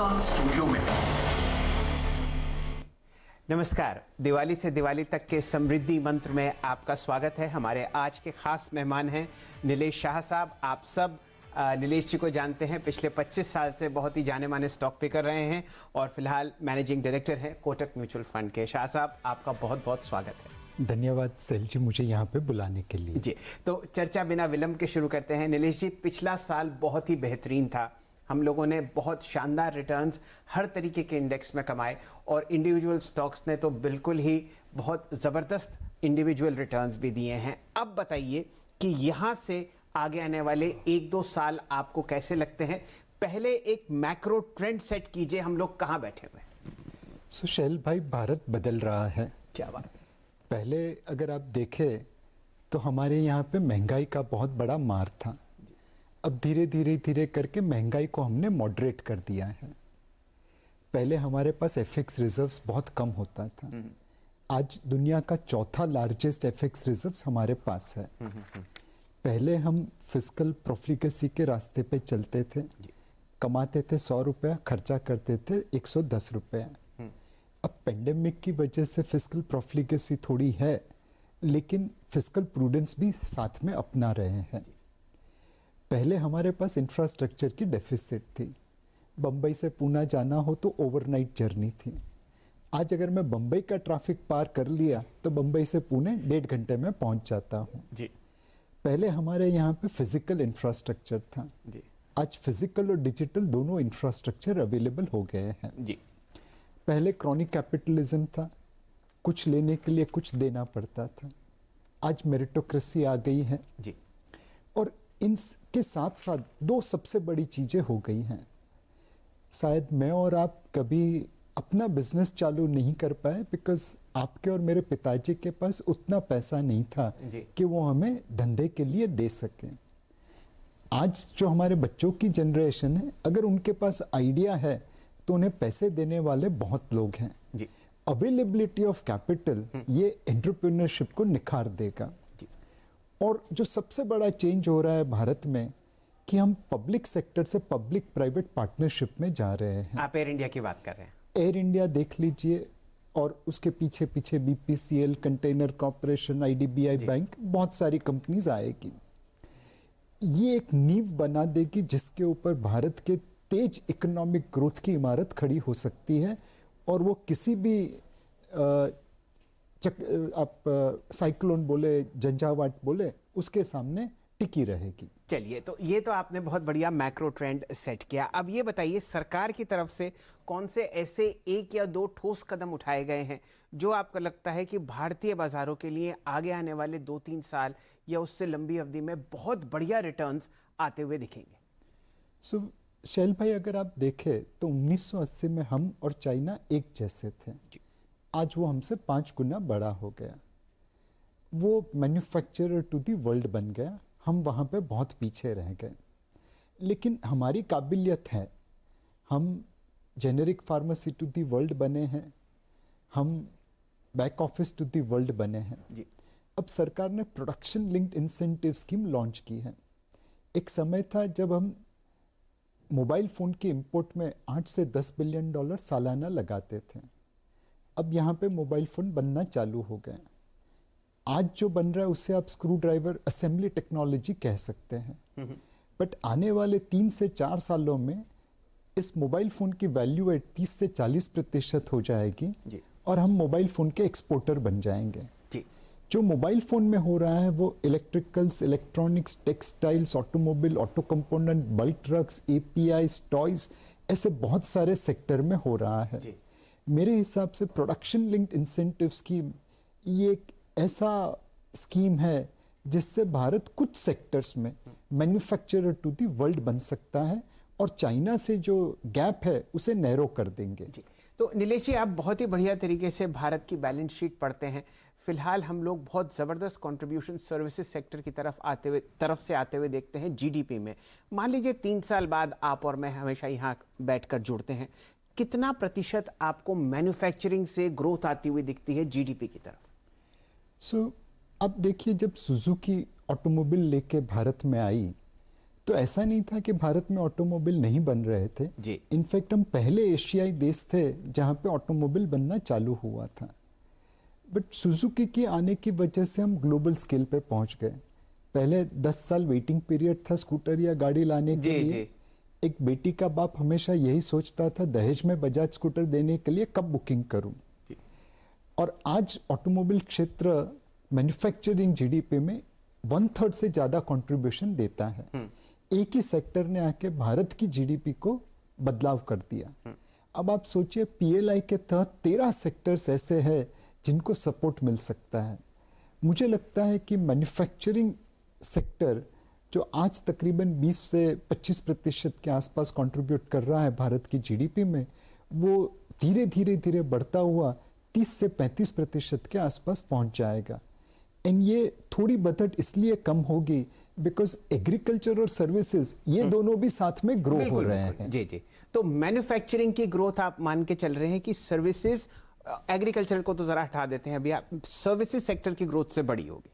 होगा स्टूडियो में। नमस्कार, दिवाली से दिवाली तक के समृद्धि मंत्र में आपका स्वागत है। हमारे आज के खास मेहमान हैं नीलेश शाह साहब। आप सब नीलेश जी को जानते हैं, पिछले 25 साल से बहुत ही जाने माने स्टॉक पिकर रहे हैं और फिलहाल मैनेजिंग डायरेक्टर हैं कोटक म्यूचुअल फंड के। शाह साहब, आपका बहुत बहुत स्वागत है। धन्यवाद सैल जी, मुझे यहाँ पे बुलाने के लिए। जी, तो चर्चा बिना विलंब के शुरू करते हैं। नीलेश जी, पिछला साल बहुत ही बेहतरीन था। हम लोगों ने बहुत शानदार रिटर्न्स हर तरीके के इंडेक्स में कमाए और इंडिविजुअल स्टॉक्स ने तो बिल्कुल ही बहुत ज़बरदस्त इंडिविजुअल रिटर्न्स भी दिए हैं। अब बताइए कि यहाँ से आगे आने वाले 1-2 साल आपको कैसे लगते हैं? पहले एक मैक्रो ट्रेंड सेट कीजिए, हम लोग कहाँ बैठे हुए हैं? सुशैल भाई, भारत बदल रहा है। क्या बात है। पहले अगर आप देखें तो हमारे यहाँ पे महंगाई का बहुत बड़ा मार था। अब धीरे धीरे करके महंगाई को हमने मॉडरेट कर दिया है। पहले हमारे पास एफएक्स रिजर्व्स बहुत कम होता था। आज दुनिया का चौथा लार्जेस्ट एफएक्स रिजर्व्स हमारे पास है। पहले हम फिस्कल प्रोफ्लिकेसी के रास्ते पे चलते थे, कमाते थे 100 रुपया, खर्चा करते थे 110 रुपया। अब पेंडेमिक की वजह से फिस्कल प्रोफ्लिकेसी थोड़ी है, लेकिन फिस्कल प्रूडेंस भी साथ में अपना रहे हैं। पहले हमारे पास इंफ्रास्ट्रक्चर की डेफिसिट थी। बम्बई से पूना जाना हो तो ओवरनाइट जर्नी थी। आज अगर मैं बम्बई का ट्रैफिक पार कर लिया तो बम्बई से पुणे 1.5 घंटे में पहुंच जाता हूं। जी। पहले हमारे यहाँ पे फिजिकल इंफ्रास्ट्रक्चर था। जी। आज फिजिकल और डिजिटल दोनों इंफ्रास्ट्रक्चर अवेलेबल हो गए हैं। जी। पहले क्रॉनिक कैपिटलिज्म था, कुछ लेने के लिए कुछ देना पड़ता था। आज मेरिटोक्रेसी आ गई है। जी। और इनके साथ साथ 2 सबसे बड़ी चीजें हो गई हैं। शायद मैं और आप कभी अपना बिजनेस चालू नहीं कर पाए बिकॉज आपके और मेरे पिताजी के पास उतना पैसा नहीं था कि वो हमें धंधे के लिए दे सकें। आज जो हमारे बच्चों की जनरेशन है, अगर उनके पास आइडिया है तो उन्हें पैसे देने वाले बहुत लोग हैं। अवेलेबिलिटी ऑफ कैपिटल ये एंटरप्रेन्योरशिप को निखार देगा। और जो सबसे बड़ा चेंज हो रहा है भारत में कि हम पब्लिक सेक्टर से पब्लिक प्राइवेट पार्टनरशिप में जा रहे हैं। आप एयर इंडिया की बात कर रहे हैं। एयर इंडिया देख लीजिए, और उसके पीछे पीछे BPCL, container corporation, IDBI bank, बहुत सारी कंपनीज आएगी। ये एक नींव बना देगी जिसके ऊपर भारत के तेज इकोनॉमिक ग्रोथ की इमारत खड़ी हो सकती है और वो किसी भी आप साइक्लोन बोले, झंझावात बोले, उसके सामने टिकी रहेगी। चलिए, तो ये तो आपने बहुत बढ़िया मैक्रो ट्रेंड सेट किया। अब ये बताइए, सरकार की तरफ से कौन से ऐसे 1 या 2 ठोस कदम उठाए गए हैं जो आपको लगता है कि भारतीय बाजारों के लिए आगे आने वाले 2-3 साल या उससे लंबी अवधि में बहुत बढ़िया रिटर्न्स आते हुए दिखेंगे? शैल भाई, अगर आप देखें तो 1980 में हम और चाइना एक जैसे थे। आज वो हमसे 5 गुना बड़ा हो गया। वो मैन्युफैक्चरर टू दी वर्ल्ड बन गया, हम वहाँ पे बहुत पीछे रह गए। लेकिन हमारी काबिलियत है, हम generic pharmacy to the world बने हैं, हम back office to the world बने हैं। अब सरकार ने production linked incentive scheme launch की है। एक समय था जब हम मोबाइल फ़ोन की इंपोर्ट में 8 से 10 बिलियन डॉलर सालाना लगाते थे। अब यहाँ पे मोबाइल फ़ोन बनना चालू हो गए। आज जो बन रहा है उसे आप स्क्रू ड्राइवर असेंबली टेक्नोलॉजी कह सकते हैं। बट आने वाले 3 से 4 सालों में इस मोबाइल फ़ोन की वैल्यू एड 30 से 40% हो जाएगी और हम मोबाइल फ़ोन के एक्सपोर्टर बन जाएंगे। जो मोबाइल फ़ोन में हो रहा है वो electricals, electronics, textiles, automobile, auto component, bulk trucks, APIs, toys, ऐसे बहुत सारे सेक्टर में हो रहा है। मेरे हिसाब से प्रोडक्शन लिंक्ड इंसेंटिव स्कीम ये एक ऐसा स्कीम है जिससे भारत कुछ सेक्टर्स में मैन्युफैक्चरर टू दी वर्ल्ड बन सकता है और चाइना से जो गैप है उसे नैरो कर देंगे। तो नीलेश जी, आप बहुत ही बढ़िया तरीके से भारत की बैलेंस शीट पढ़ते हैं। फिलहाल हम लोग बहुत ज़बरदस्त कंट्रीब्यूशन सर्विसेज सेक्टर की तरफ से आते हुए देखते हैं जीडीपी में। मान लीजिए 3 साल बाद आप और मैं हमेशा यहाँ बैठकर जुड़ते हैं, कितना प्रतिशत आपको मैन्युफैक्चरिंग से ग्रोथ आती हुई दिखती है जीडीपी की तरफ? अब देखिए, जब सुजुकी ऑटोमोबाइल लेके भारत में आई तो ऐसा नहीं था कि भारत में ऑटोमोबाइल नहीं बन रहे थे जी। इनफैक्ट हम पहले एशियाई देश थे जहाँ पे ऑटोमोबाइल बनना चालू हुआ था। बट सुजुकी के आने की वजह से हम ग्लोबल स्केल पे पहुंच गए। पहले 10 साल वेटिंग पीरियड था स्कूटर या गाड़ी लाने के जी, लिए। एक बेटी का बाप हमेशा यही सोचता था दहेज में बजाज स्कूटर देने के लिए कब बुकिंग करूं। और आज ऑटोमोबाइल क्षेत्र मैन्युफैक्चरिंग जीडीपी में 1/3 से ज्यादा कंट्रीब्यूशन देता है। एक ही सेक्टर ने आके भारत की जीडीपी को बदलाव कर दिया। अब आप सोचिए पीएलआई के तहत 13 सेक्टर्स ऐसे हैं जिनको सपोर्ट मिल सकता है। मुझे लगता है कि मैन्युफैक्चरिंग सेक्टर जो आज तकरीबन 20 से 25% के आसपास कंट्रीब्यूट कर रहा है भारत की जीडीपी में, वो धीरे धीरे बढ़ता हुआ 30 से 35% के आसपास पहुंच जाएगा। एंड ये थोड़ी बढ़त इसलिए कम होगी बिकॉज एग्रीकल्चर और सर्विसेज ये दोनों भी साथ में ग्रो हो रहे हैं। जी जी। तो मैन्युफैक्चरिंग की ग्रोथ आप मान के चल रहे हैं कि सर्विसेज, एग्रीकल्चर को तो जरा हटा देते हैं अभी, आप सर्विसेज सेक्टर की ग्रोथ से बड़ी होगी।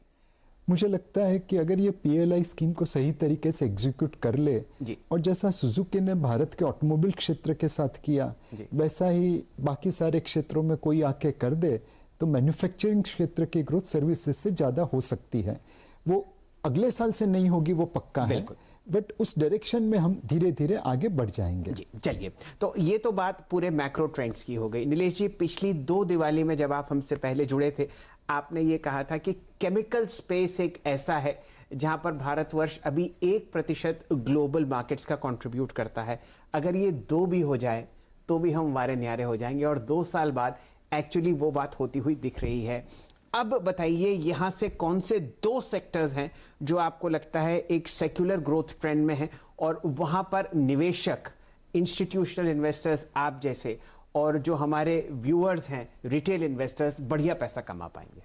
मुझे लगता है कि अगर ये पीएलआई स्कीम को सही तरीके से एग्जीक्यूट कर ले जी। और जैसा सुजुकी ने भारत के ऑटोमोबाइल क्षेत्र के साथ किया वैसा ही बाकी सारे क्षेत्रों में कोई आके कर दे तो मैन्युफैक्चरिंग क्षेत्र की ग्रोथ सर्विसेज से ज्यादा हो सकती है। वो अगले साल से नहीं होगी, वो पक्का है, बट उस डायरेक्शन में हम धीरे धीरे आगे बढ़ जाएंगे। जी चलिए, तो ये तो बात पूरे मैक्रो ट्रेंड्स की हो गई। नीलेश जी, पिछली 2 दिवाली में जब आप हमसे पहले जुड़े थे, आपने ये कहा था कि केमिकल स्पेस एक ऐसा है जहां पर भारतवर्ष अभी 1% ग्लोबल मार्केट्स का कंट्रीब्यूट करता है। अगर ये 2 भी हो जाए तो भी हम वारे न्यारे हो जाएंगे, और 2 साल बाद एक्चुअली वो बात होती हुई दिख रही है। अब बताइए, यहां से कौन से 2 सेक्टर्स हैं जो आपको लगता है एक सेक्युलर ग्रोथ ट्रेंड में है और वहां पर निवेशक, इंस्टीट्यूशनल इन्वेस्टर्स आप जैसे और जो हमारे व्यूअर्स हैं, रिटेल इन्वेस्टर्स, बढ़िया पैसा कमा पाएंगे?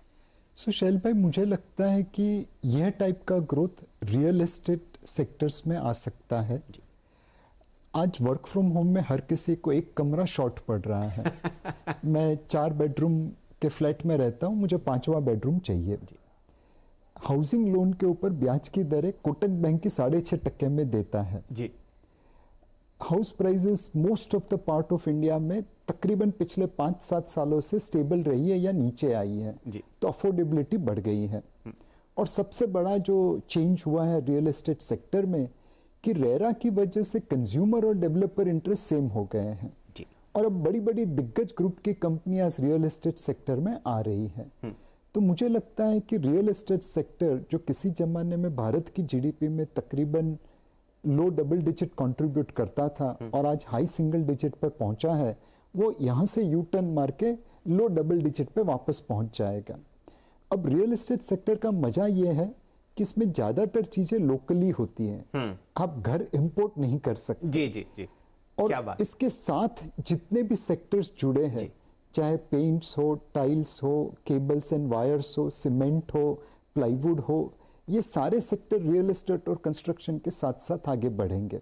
सो शैल भाई, मुझे लगता है कि यह टाइप का ग्रोथ रियल एस्टेट सेक्टर्स में आ सकता है। आज वर्क फ्रॉम होम में हर किसी को एक कमरा शॉर्ट पड़ रहा है। मैं 4 बेडरूम के फ्लैट में रहता हूं, मुझे 5वां बेडरूम चाहिए। हाउसिंग लोन के ऊपर ब्याज की दरें कोटक बैंक की 6.5% में देता है जी। House prices most of the part of India में तकरीबन पिछले 5-7 सालों से स्टेबल रही है या नीचे आई है जी। तो अफोर्डेबिलिटी बढ़ गई है। और सबसे बड़ा जो चेंज हुआ है रियल एस्टेट सेक्टर में कि रेरा की वजह से कंज्यूमर और डेवलपर इंटरेस्ट सेम हो गए हैं जी। और अब बड़ी बड़ी दिग्गज ग्रुप की कंपनियां रियल एस्टेट सेक्टर में आ रही हैं। तो मुझे लगता है कि रियल एस्टेट सेक्टर जो किसी जमाने में भारत की जीडीपी में तकरीबन लो डबल डिजिट कंट्रीब्यूट करता था और आज हाई सिंगल डिजिट पे पहुंचा है, वो यहाँ से यू टर्न मार के लो डबल डिजिट पे वापस पहुंच जाएगा। अब रियल एस्टेट सेक्टर का मजा ये है कि इसमें ज्यादातर चीजें लोकली होती हैं। आप घर इंपोर्ट नहीं कर सकते। जी जी जी। और क्या बात? इसके साथ जितने भी सेक्टर्स जुड़े हैं, चाहे पेंट्स हो, टाइल्स हो, केबल्स एंड वायर्स हो, सीमेंट हो, प्लाईवुड हो, ये सारे सेक्टर रियल एस्टेट और कंस्ट्रक्शन के साथ साथ आगे बढ़ेंगे।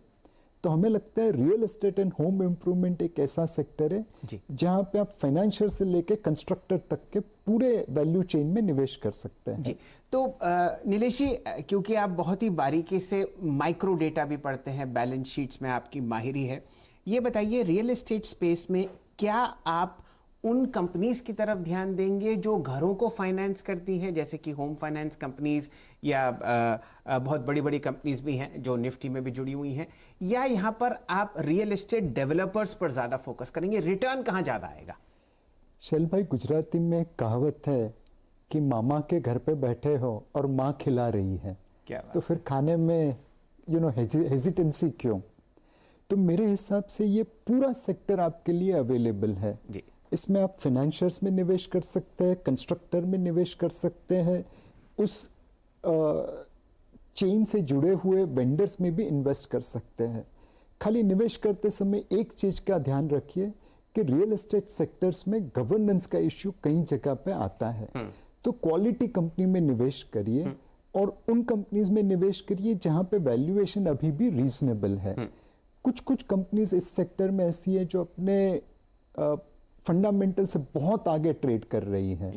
तो हमें लगता है real estate and home improvement एक ऐसा सेक्टर है जहां पे आप फाइनेंशियल से लेके कंस्ट्रक्टर तक के पूरे वैल्यू चेन में निवेश कर सकते हैं। जी। तो नीलेश जी, क्योंकि आप बहुत ही बारीकी से माइक्रो डेटा भी पढ़ते हैं, बैलेंस शीट्स में आपकी माहिरी है, ये बताइए रियल एस्टेट स्पेस में क्या आप उन कंपनीज की तरफ ध्यान देंगे जो घरों को फाइनेंस करती हैं, जैसे कि होम फाइनेंस कंपनीज या बहुत बड़ी बड़ी कंपनीज भी हैं जो निफ्टी में भी जुड़ी हुई हैं, या यहाँ पर आप रियल एस्टेट डेवलपर्स पर ज्यादा फोकस करेंगे? रिटर्न कहाँ ज्यादा आएगा? शैल भाई, गुजराती में एक कहावत है कि मामा के घर पे बैठे हो और माँ खिला रही है, क्या बात? तो फिर खाने में हेजिटेंसी क्यों? तो मेरे हिसाब से ये पूरा सेक्टर आपके लिए अवेलेबल है जी। इसमें आप फाइनेंशियर्स में निवेश कर सकते हैं, कंस्ट्रक्टर में निवेश कर सकते हैं, उस चेन से जुड़े हुए वेंडर्स में भी इन्वेस्ट कर सकते हैं। खाली निवेश करते समय एक चीज का ध्यान रखिए कि रियल एस्टेट सेक्टर्स में गवर्नेंस का इश्यू कई जगह पे आता है। तो क्वालिटी कंपनी में निवेश करिए और उन कंपनीज में निवेश करिए जहां पे वैल्यूएशन अभी भी रीजनेबल है। कुछ कुछ कंपनीज इस सेक्टर में ऐसी है जो अपने फंडामेंटल से बहुत आगे ट्रेड कर रही है,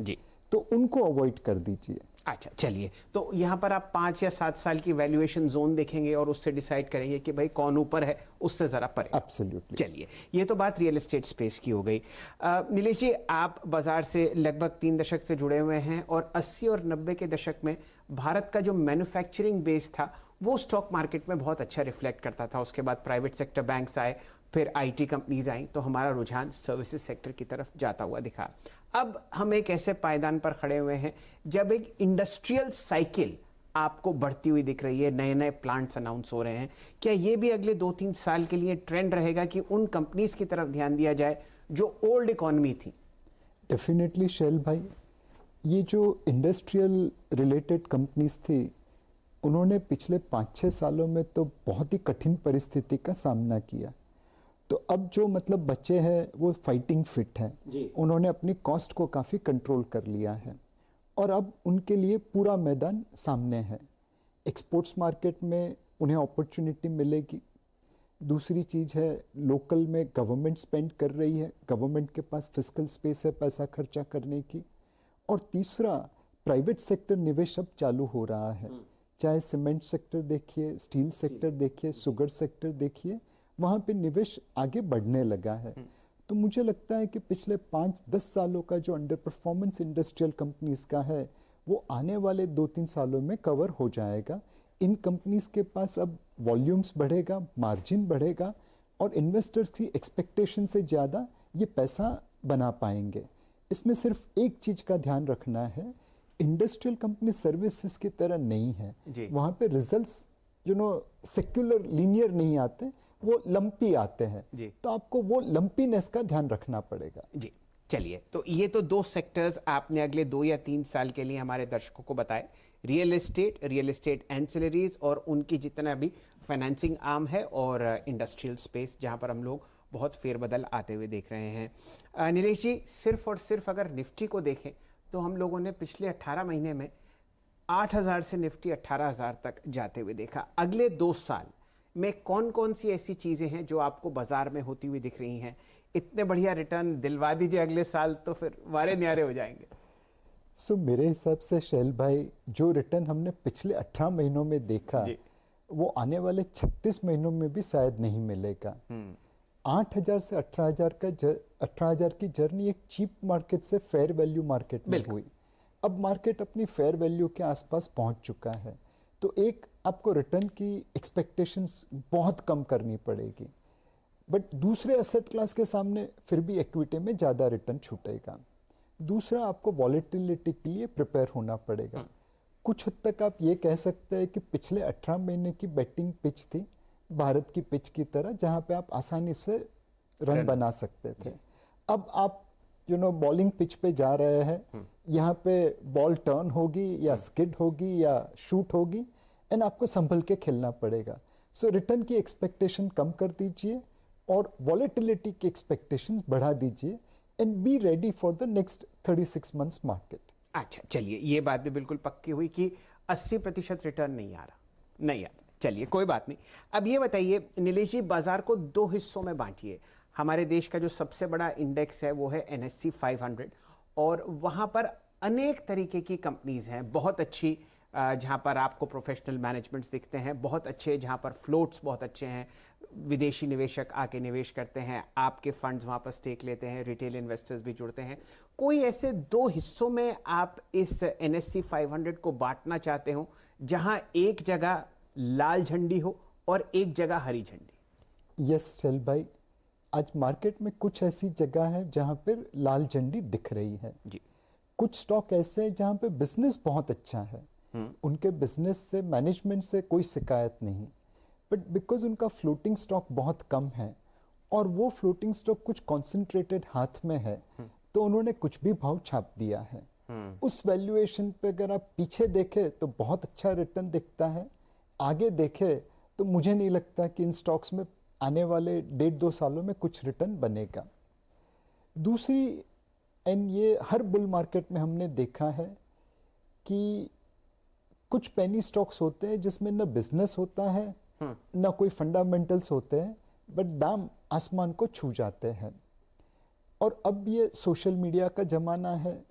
तो उनको अवॉइड कर दीजिए। अच्छा, चलिए, तो यहाँ पर आप 5 या 7 साल की वैल्यूएशन जोन देखेंगे और उससे डिसाइड करेंगे कि भाई कौन ऊपर है, उससे ज़रा परे। एब्सोल्युटली। चलिए, ये तो बात रियल एस्टेट स्पेस की हो गई। नीलेश जी, आप बाजार से लगभग 3 दशक से जुड़े हुए हैं और 80 और 90 के दशक में भारत का जो मैन्युफैक्चरिंग बेस था वो स्टॉक मार्केट में बहुत अच्छा रिफ्लेक्ट करता था। उसके बाद प्राइवेट सेक्टर बैंक्स आए, फिर आईटी कंपनीज आई, तो हमारा रुझान सर्विसेज सेक्टर की तरफ जाता हुआ दिखा। अब हम एक ऐसे पायदान पर खड़े हुए हैं जब एक इंडस्ट्रियल साइकिल आपको बढ़ती हुई दिख रही है, नए नए प्लांट्स अनाउंस हो रहे हैं। क्या ये भी अगले 2-3 साल के लिए ट्रेंड रहेगा कि उन कंपनीज की तरफ ध्यान दिया जाए जो ओल्ड इकोनॉमी थी? डेफिनेटली शैल भाई, ये जो इंडस्ट्रियल रिलेटेड कंपनीज थी, उन्होंने पिछले 5-6 सालों में तो बहुत ही कठिन परिस्थिति का सामना किया। तो अब जो मतलब बच्चे हैं वो फाइटिंग फिट है, उन्होंने अपनी कॉस्ट को काफ़ी कंट्रोल कर लिया है और अब उनके लिए पूरा मैदान सामने है। एक्सपोर्ट्स मार्केट में उन्हें अपॉर्चुनिटी मिलेगी। दूसरी चीज़ है, लोकल में गवर्नमेंट स्पेंड कर रही है, गवर्नमेंट के पास फिस्कल स्पेस है पैसा खर्चा करने की। और तीसरा, प्राइवेट सेक्टर निवेश अब चालू हो रहा है। चाहे सीमेंट सेक्टर देखिए, स्टील सेक्टर देखिए, शुगर सेक्टर देखिए, वहाँ पे निवेश आगे बढ़ने लगा है। तो मुझे लगता है कि पिछले 5-10 सालों का जो अंडर परफॉर्मेंस इंडस्ट्रियल कंपनीज का है वो आने वाले 2-3 सालों में कवर हो जाएगा। इन कंपनीज के पास अब वॉल्यूम्स बढ़ेगा, मार्जिन बढ़ेगा और इन्वेस्टर्स की एक्सपेक्टेशन से ज़्यादा ये पैसा बना पाएंगे। इसमें सिर्फ एक चीज़ का ध्यान रखना है, इंडस्ट्रियल कंपनी सर्विसेज की तरह नहीं है। वहाँ पे रिजल्ट्स सेक्युलर लीनियर नहीं आते, वो लंपी आते हैं। तो आपको वो लंपीनेस का ध्यान रखना पड़ेगा। जी, चलिए, तो ये तो 2 सेक्टर्स आपने अगले 2 या 3 साल के लिए हमारे दर्शकों को बताए, रियल एस्टेट एंसिलरीज और उनकी जितना भी फाइनेंसिंग आर्म है, और इंडस्ट्रियल स्पेस जहां पर हम लोग बहुत फेरबदल आते हुए देख रहे हैं। नीलेश जी, सिर्फ और सिर्फ अगर निफ्टी को देखें तो हम लोगों ने पिछले 18 महीने में 8,000 से निफ्टी 18,000 तक जाते हुए देखा। अगले 2 साल में कौन कौन सी ऐसी चीज़ें हैं जो आपको बाजार में होती हुई दिख रही हैं? इतने बढ़िया रिटर्न दिलवा दीजिए अगले साल, तो फिर वारे न्यारे हो जाएंगे। मेरे हिसाब से शैल भाई, जो रिटर्न हमने पिछले 18 महीनों में देखा वो आने वाले 36 महीनों में भी शायद नहीं मिलेगा। 8,000 से 18,000 की जर्नी एक चीप मार्केट से फेयर वैल्यू मार्केट में हुई। अब मार्केट अपनी फेयर वैल्यू के आसपास पहुंच चुका है, तो एक आपको रिटर्न की एक्सपेक्टेशंस बहुत कम करनी पड़ेगी। बट दूसरे एसेट क्लास के सामने फिर भी इक्विटी में ज़्यादा रिटर्न छूटेगा। दूसरा, आपको वॉलेटिलिटी के लिए प्रिपेयर होना पड़ेगा। कुछ हद तक आप ये कह सकते हैं कि पिछले 18 महीने की बैटिंग पिच थी भारत की पिच की तरह, जहाँ पे आप आसानी से रन बना सकते थे। अब आप बॉलिंग पिच पे जा रहे हैं, यहाँ पे बॉल टर्न होगी या स्किड होगी या शूट होगी, एंड आपको संभल के खेलना पड़ेगा। सो रिटर्न की एक्सपेक्टेशन कम कर दीजिए और वॉलेटिलिटी की एक्सपेक्टेशन बढ़ा दीजिए, and be ready for the next 36 months market. अच्छा, चलिए, ये बात भी बिल्कुल पक्की हुई कि 80% रिटर्न नहीं आ रहा। चलिए, कोई बात नहीं। अब ये बताइए नीलेश जी, बाजार को 2 हिस्सों में बांटिए। हमारे देश का जो सबसे बड़ा इंडेक्स है वो है NSE 500, और वहाँ पर अनेक तरीके की कंपनीज हैं, बहुत अच्छी, जहाँ पर आपको प्रोफेशनल मैनेजमेंट्स दिखते हैं, बहुत अच्छे, जहाँ पर फ्लोट्स बहुत अच्छे हैं, विदेशी निवेशक आके निवेश करते हैं, आपके फंड्स वहाँ पर स्टेक लेते हैं, रिटेल इन्वेस्टर्स भी जुड़ते हैं। कोई ऐसे 2 हिस्सों में आप इस NSE 500 को बांटना चाहते हो जहाँ एक जगह लाल झंडी हो और एक जगह हरी झंडी? यस शैल भाई, आज मार्केट में कुछ ऐसी जगह है जहाँ पर लाल झंडी दिख रही है जी। कुछ स्टॉक ऐसे हैं जहाँ पे बिजनेस बहुत अच्छा है, उनके बिजनेस से, मैनेजमेंट से कोई शिकायत नहीं, बट बिकॉज उनका फ्लोटिंग स्टॉक बहुत कम है और वो फ्लोटिंग स्टॉक कुछ कॉन्सेंट्रेटेड हाथ में है, तो उन्होंने कुछ भी भाव छाप दिया है। उस वैल्यूएशन पे अगर आप पीछे देखें तो बहुत अच्छा रिटर्न दिखता है, आगे देखें तो मुझे नहीं लगता कि इन स्टॉक्स में आने वाले 1.5-2 सालों में कुछ रिटर्न बनेगा। दूसरी, एंड ये हर बुल मार्केट में हमने देखा है कि कुछ पेनी स्टॉक्स होते हैं जिसमें न बिजनेस होता है न कोई फंडामेंटल्स होते हैं, बट दाम आसमान को छू जाते हैं। और अब ये सोशल मीडिया का जमाना है,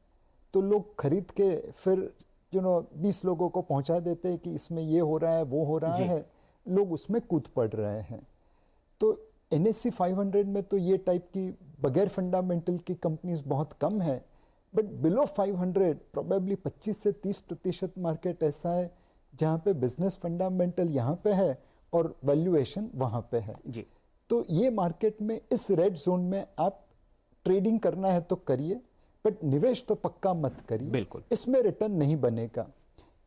तो लोग खरीद के फिर 20 लोगों को पहुंचा देते हैं कि इसमें ये हो रहा है, वो हो रहा है, लोग उसमें कूद पड़ रहे हैं। तो NSE 500 में तो ये टाइप की बगैर फंडामेंटल की कंपनीज बहुत कम है, बट बिलो 500 प्रोबेबली 25 से 30% मार्केट ऐसा है जहाँ पे बिजनेस फंडामेंटल यहाँ पे है और वैल्यूएशन वहाँ पे है जी। तो ये मार्केट में इस रेड जोन में आप ट्रेडिंग करना है तो करिए, बट निवेश तो पक्का मत करिए, बिल्कुल। इसमें रिटर्न नहीं बनेगा।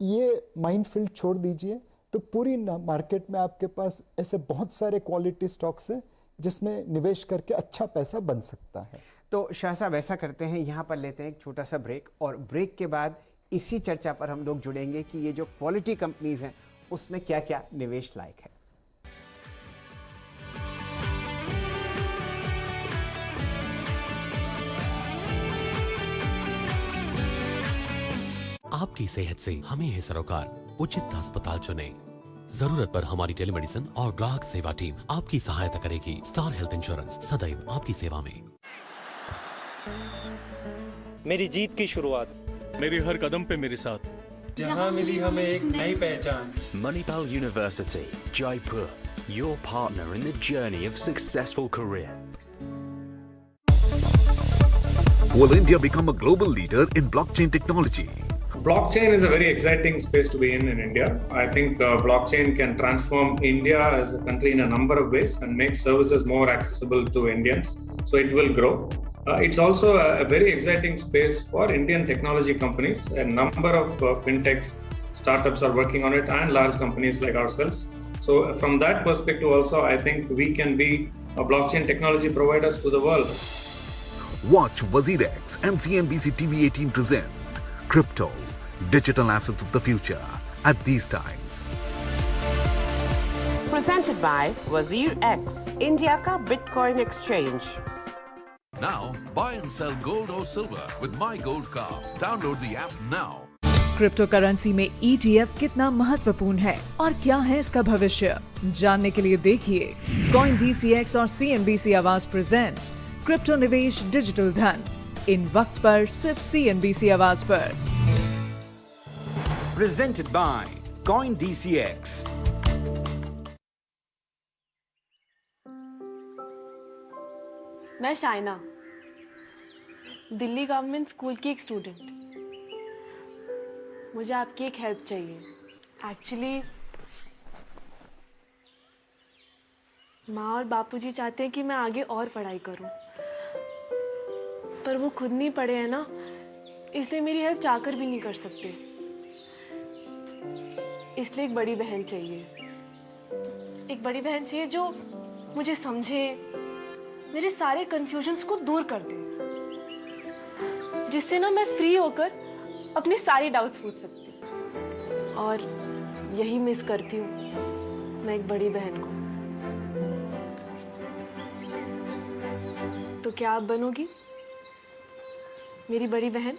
ये माइनफील्ड छोड़ दीजिए, तो पूरी मार्केट में आपके पास ऐसे बहुत सारे क्वालिटी स्टॉक्स हैं जिसमें निवेश करके अच्छा पैसा बन सकता है। तो शाह साहब ऐसा करते हैं, यहाँ पर लेते हैं एक छोटा सा ब्रेक, और ब्रेक के बाद इसी चर्चा पर हम लोग जुड़ेंगे कि ये जो क्वालिटी कंपनीज हैं उसमें क्या क्या निवेश लायक है। आपकी सेहत से हमें है सरोकार, उचित अस्पताल चुने। जरूरत पर हमारी टेलीमेडिसिन और ग्राहक सेवा टीम आपकी सहायता करेगी। स्टार हेल्थ इंश्योरेंस सदैव आपकी सेवा में। मेरी जीत की शुरुआत मेरी हर कदम पे मेरे साथ, जहां मिली हमें एक नई पहचान। Manipal University, Jaipur, your partner in the journey of successful career. Will India become a global leader in blockchain technology? Blockchain is a very exciting space to be in India. I think blockchain can transform India as a country in a number of ways and make services more accessible to Indians. So it will grow. It's also a very exciting space for Indian technology companies. A number of fintechs, startups are working on it, and large companies like ourselves. So from that perspective also, I think we can be a blockchain technology providers to the world. Watch WazirX and CNBC TV18 present Crypto, Digital Assets of the Future at these times. Presented by WazirX, India ka Bitcoin exchange. Now, buy and sell gold or silver with My Gold Card. Download the app now. Crypto currency में ETF कितना महत्वपूर्ण है और क्या है इसका भविष्य, जानने के लिए देखिए कॉइन DCX और CNBC आवाज प्रेजेंट क्रिप्टो निवेश डिजिटल धन, इन वक्त पर सिर्फ CNBC आवाज पर। Presented by Coin DCX. मैं शाइना, दिल्ली गवर्नमेंट स्कूल की एक स्टूडेंट। मुझे आपकी एक हेल्प चाहिए। एक्चुअली माँ और बापूजी चाहते हैं कि मैं आगे और पढ़ाई करूं, पर वो खुद नहीं पढ़े हैं ना, इसलिए मेरी हेल्प चाहकर भी नहीं कर सकते। इसलिए एक बड़ी बहन चाहिए, एक बड़ी बहन चाहिए जो मुझे समझे, मेरे सारे कंफ्यूजन्स को दूर कर दे, जिससे ना मैं फ्री होकर अपने सारे डाउट्स पूछ सकती हूँ। और यही मिस करती हूँ मैं एक बड़ी बहन को। तो क्या आप बनोगी मेरी बड़ी बहन?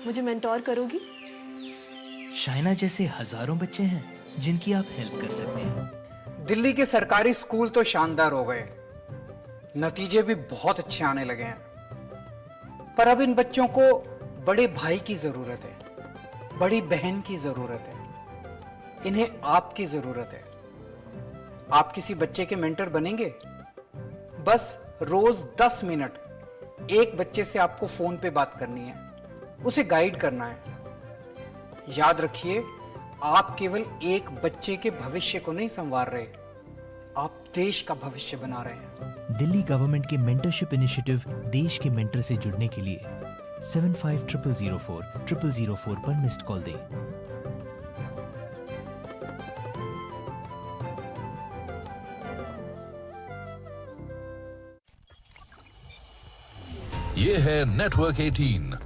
मुझे मेंटोर करोगी? शाइना जैसे हजारों बच्चे हैं जिनकी आप हेल्प कर सकते हैं। दिल्ली के सरकारी स्कूल तो शानदार हो गए, नतीजे भी बहुत अच्छे आने लगे हैं, पर अब इन बच्चों को बड़े भाई की जरूरत है, बड़ी बहन की जरूरत है, इन्हें आपकी जरूरत है। आप किसी बच्चे के मेंटर बनेंगे? बस रोज 10 मिनट एक बच्चे से आपको फोन पे बात करनी है, उसे गाइड करना है। याद रखिए, आप केवल एक बच्चे के भविष्य को नहीं संवार रहे, आप देश का भविष्य बना रहे हैं। दिल्ली गवर्नमेंट के मेंटरशिप इनिशिएटिव देश के मेंटर से जुड़ने के लिए 750004 पर मिस्ड कॉल दें। ये है नेटवर्क 18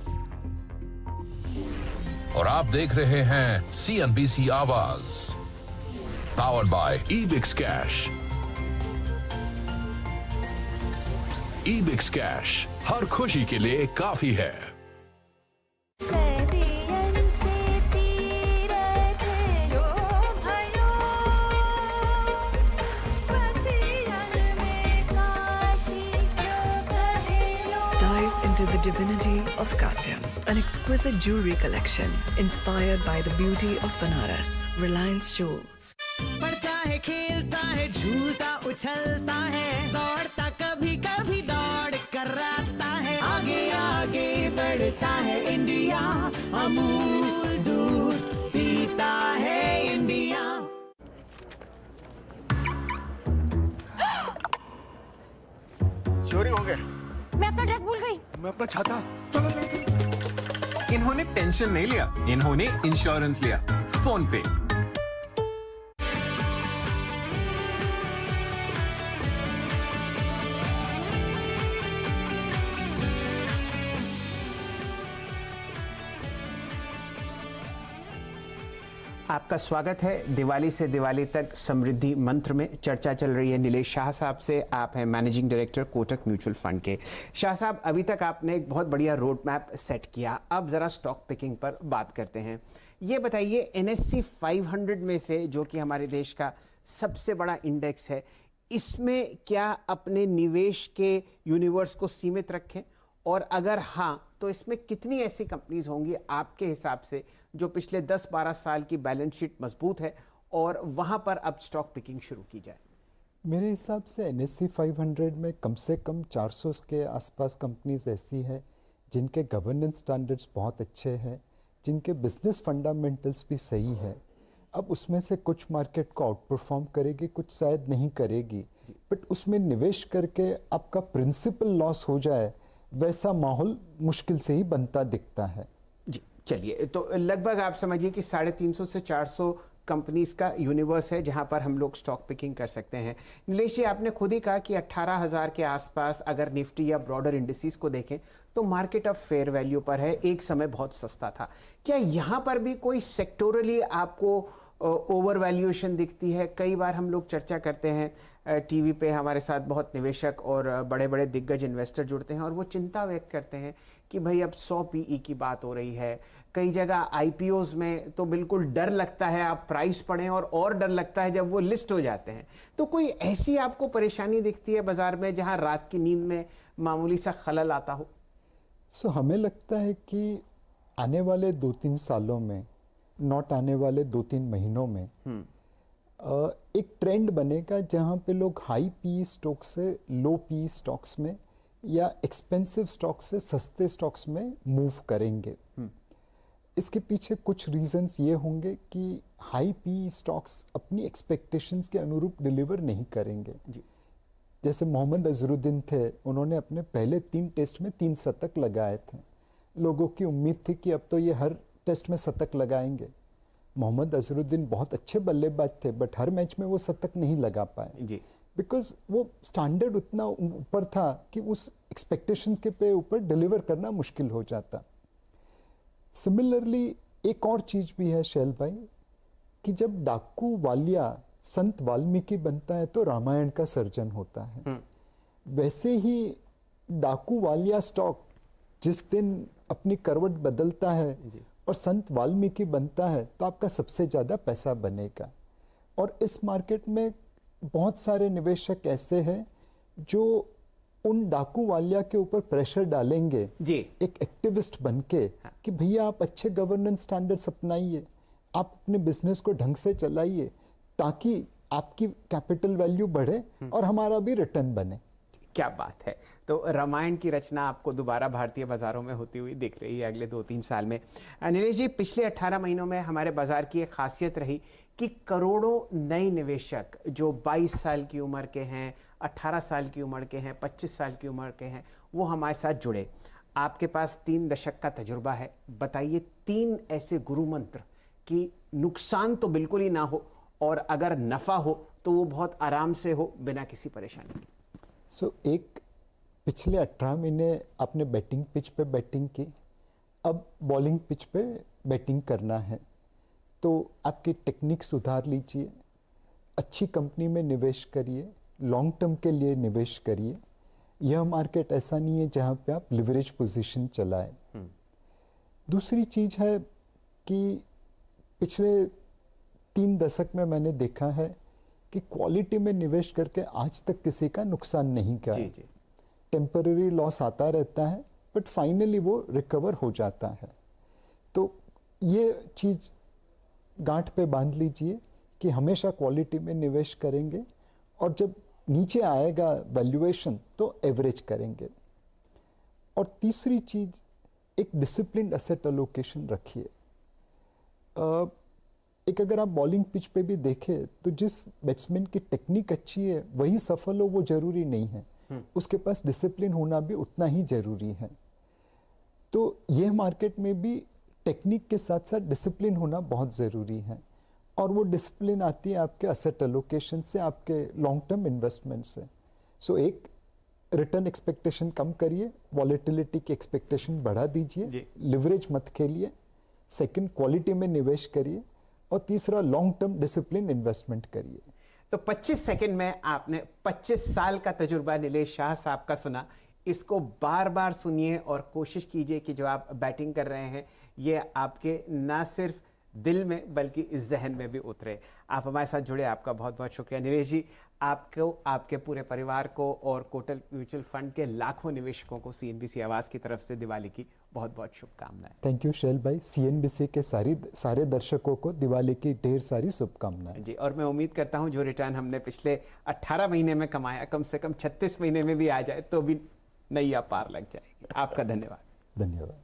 और आप देख रहे हैं CNBC Awaaz, powered by Ebix cash. Ebix cash हर खुशी के लिए काफी है। Dive into the divinity of Kasyap, an exquisite jewelry collection inspired by the beauty of Banaras. Reliance Jewels. पढ़ता है, खेलता है, झूलता उछलता है, दौड़ता कभी कभी दौड़ कराता है, आगे आगे बढ़ता है इंडिया, अमूल दूध पीता है इंडिया। चोरी हो गया। मैं अपना ड्रेस भूल गई। मैं अपना छाता। इन्होंने टेंशन नहीं लिया, इन्होंने इंश्योरेंस लिया, फोन पे। आपका स्वागत है। दिवाली से दिवाली तक समृद्धि मंत्र में चर्चा चल रही है नीलेश शाह साहब से। आप हैं managing director Kotak mutual fund के। शाह साहब, अभी तक आपने एक बहुत बढ़िया रोड मैप सेट किया, अब ज़रा स्टॉक पिकिंग पर बात करते हैं। ये बताइए, NSE 500 में से, जो कि हमारे देश का सबसे बड़ा इंडेक्स है, इसमें क्या अपने निवेश के यूनिवर्स को सीमित रखें, और अगर हाँ तो इसमें कितनी ऐसी कंपनीज होंगी आपके हिसाब से जो पिछले 10-12 साल की बैलेंस शीट मजबूत है और वहां पर अब स्टॉक पिकिंग शुरू की जाए? मेरे हिसाब से NSE 500 में कम से कम 400 के आसपास कंपनीज ऐसी है जिनके गवर्नेंस स्टैंडर्ड्स बहुत अच्छे हैं, जिनके बिजनेस फंडामेंटल्स भी सही है। अब उसमें से कुछ मार्केट को आउट परफॉर्म करेगी, कुछ शायद नहीं करेगी, बट उसमें निवेश करके आपका प्रिंसिपल लॉस हो जाए, वैसा माहौल मुश्किल से ही बनता दिखता है। जी, चलिए, तो लगभग आप समझिए कि 350 से 400 कंपनीज का यूनिवर्स है जहां पर हम लोग स्टॉक पिकिंग कर सकते हैं। नीलेश जी, आपने खुद ही कहा कि 18,000 के आसपास अगर निफ्टी या ब्रॉडर इंडिसेस को देखें तो मार्केट ऑफ फेयर वैल्यू पर है, एक समय बहुत सस्ता था। क्या यहां पर भी कोई सेक्टोरली आपको ओवर वैल्यूएशन दिखती है? कई बार हम लोग चर्चा करते हैं, टीवी पे हमारे साथ बहुत निवेशक और बड़े बड़े दिग्गज इन्वेस्टर जुड़ते हैं और वो चिंता व्यक्त करते हैं कि भाई अब 100 PE की बात हो रही है। कई जगह IPOs में तो बिल्कुल डर लगता है आप प्राइस पढ़ें, और डर लगता है जब वो लिस्ट हो जाते हैं। तो कोई ऐसी आपको परेशानी दिखती है बाजार में जहां रात की नींद में मामूली सा खलल आता हो? हमें लगता है कि आने वाले 2-3 सालों में, नॉट आने वाले 2-3 महीनों में एक ट्रेंड बनेगा जहां पे लोग हाई PE स्टॉक से लो PE स्टॉक्स में या एक्सपेंसिव स्टॉक से सस्ते स्टॉक्स में मूव करेंगे। इसके पीछे कुछ रीजंस ये होंगे कि हाई PE स्टॉक्स अपनी एक्सपेक्टेशंस के अनुरूप डिलीवर नहीं करेंगे। जैसे मोहम्मद अजहरुद्दीन थे, उन्होंने अपने पहले 3 टेस्ट में 3 शतक लगाए थे। लोगों की उम्मीद थी कि अब तो ये हर टेस्ट में शतक लगाएंगे। मोहम्मद अजहरुद्दीन बहुत अच्छे बल्लेबाज थे, बट हर मैच में वो शतक नहीं लगा पाए जी, बिकॉज वो स्टैंडर्ड उतना ऊपर था कि उस एक्सपेक्टेशंस के पे ऊपर डिलीवर करना मुश्किल हो जाता। सिमिलरली एक और चीज भी है शैल भाई, कि जब डाकू वालिया संत वाल्मीकि बनता है तो रामायण का सर्जन होता है। वैसे ही डाकू वालिया स्टॉक जिस दिन अपनी करवट बदलता है और संत वाल्मीकि बनता है तो आपका सबसे ज्यादा पैसा बनेगा। और इस मार्केट में बहुत सारे निवेशक ऐसे हैं जो उन डाकू वालिया के ऊपर प्रेशर डालेंगे जी, एक एक्टिविस्ट बनके कि भैया आप अच्छे गवर्नेंस स्टैंडर्ड्स अपनाइए, आप अपने बिजनेस को ढंग से चलाइए ताकि आपकी कैपिटल वैल्यू बढ़े और हमारा भी रिटर्न बने। क्या बात है। तो रामायण की रचना आपको दोबारा भारतीय बाजारों में होती हुई दिख रही है अगले 2-3 साल में। नीलेश जी, पिछले 18 महीनों में हमारे बाजार की एक खासियत रही कि करोड़ों नए निवेशक जो 22 साल की उम्र के हैं, 18 साल की उम्र के हैं, 25 साल की उम्र के हैं, वो हमारे साथ जुड़े। आपके पास 3 दशक का तजुर्बा है, बताइए 3 ऐसे गुरु मंत्र कि नुकसान तो बिल्कुल ही ना हो और अगर नफा हो तो वो बहुत आराम से हो, बिना किसी परेशानी के। एक पिछले 18 महीने आपने बैटिंग पिच पे बैटिंग की, अब बॉलिंग पिच पे बैटिंग करना है तो आपकी टेक्निक सुधार लीजिए, अच्छी कंपनी में निवेश करिए, लॉन्ग टर्म के लिए निवेश करिए। यह मार्केट ऐसा नहीं है जहां पे आप लिवरेज पोजीशन चलाएं। दूसरी चीज है कि पिछले 3 दशक में मैंने देखा है कि क्वालिटी में निवेश करके आज तक किसी का नुकसान नहीं किया। टेम्पररी लॉस आता रहता है, बट फाइनली वो रिकवर हो जाता है। तो ये चीज़ गांठ पे बांध लीजिए कि हमेशा क्वालिटी में निवेश करेंगे और जब नीचे आएगा वैल्यूएशन तो एवरेज करेंगे। और तीसरी चीज़, एक डिसिप्लिन्ड एसेट एलोकेशन रखिए। एक अगर आप बॉलिंग पिच पे भी देखें तो जिस बैट्समैन की टेक्निक अच्छी है वही सफल हो वो जरूरी नहीं है, उसके पास डिसिप्लिन होना भी उतना ही जरूरी है। तो यह मार्केट में भी टेक्निक के साथ साथ डिसिप्लिन होना बहुत ज़रूरी है, और वो डिसिप्लिन आती है आपके एसेट एलोकेशन से, आपके लॉन्ग टर्म इन्वेस्टमेंट से। सो एक, रिटर्न एक्सपेक्टेशन कम करिए, वॉलेटिलिटी की एक्सपेक्टेशन बढ़ा दीजिए, लिवरेज मत खेलिए। सेकंड, क्वालिटी में निवेश करिए, और तीसरा, लॉन्ग टर्म डिसिप्लिन इन्वेस्टमेंट करिए। तो 25 सेकंड में आपने 25 साल का तजुर्बा नीलेश शाह साहब का सुना। इसको बार बार सुनिए और कोशिश कीजिए कि जो आप बैटिंग कर रहे हैं ये आपके ना सिर्फ दिल में बल्कि इस जहन में भी उतरे। आप हमारे साथ जुड़े, आपका बहुत बहुत शुक्रिया नीलेश जी। आपको, आपके पूरे परिवार को और कोटक म्यूचुअल फंड के लाखों निवेशकों को सीएनबीसी आवाज़ की तरफ से दिवाली की बहुत बहुत शुभकामनाएं। थैंक यू शैल भाई। सीएनबीसी के सारे दर्शकों को दिवाली की ढेर सारी शुभकामनाएं जी। और मैं उम्मीद करता हूं जो रिटर्न हमने पिछले 18 महीने में कमाया कम से कम 36 महीने में भी आ जाए तो भी नैया पार लग जाएगी। आपका धन्यवाद। धन्यवाद।